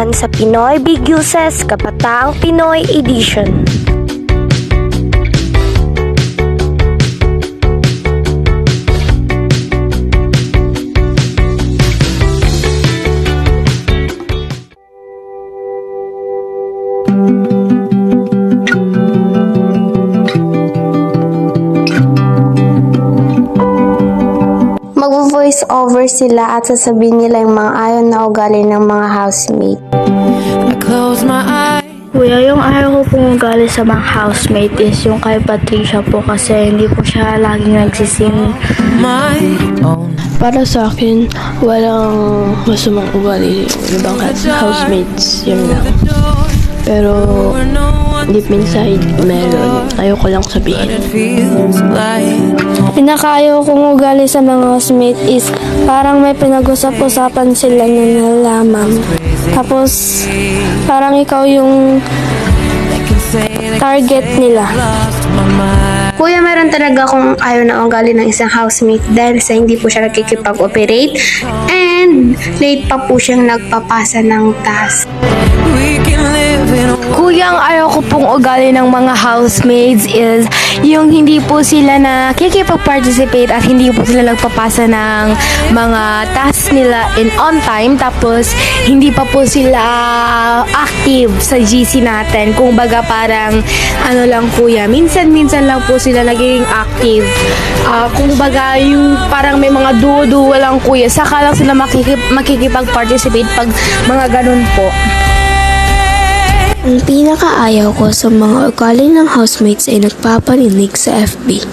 Kaalaman sa Pinoy Big Uses, Kabataang Pinoy Edition. Mag-voice over sila at sasabihin nila yung mga ayaw na ugali ng mga housemate. Kuya, yung ayaw ko pong ugali sa mga housemate is yung kay Patricia po kasi hindi po siya laging nagsising. Para sa akin, walang masamang ugali yung ibang housemates, yun lang. Pero deep inside, meron. Ayoko lang sabihin. Pinakaayaw kong ugali sa mga housemate is parang may pinag-usap-usapan sila na nalaman. Tapos, parang ikaw yung target nila. Kuya, meron talaga akong ayaw na ugali ng isang housemate dahil sa hindi po siya nakikipag-operate and late pa po siyang nagpapasa ng task. Kuya, ang ayaw ko pong ugali ng mga housemates is yung hindi po sila nakikipag-participate at hindi po sila nagpapasa ng mga tasks nila on time, tapos hindi pa po sila active sa GC natin. Kung baga parang ano lang kuya, minsan lang po sila naging active. Kung baga yung parang may mga duo-duo lang kuya, saka lang sila makikipag-participate pag mga ganun po. Ang pinakaayaw ko sa mga ugali ng housemates ay nagpaparinig sa FB.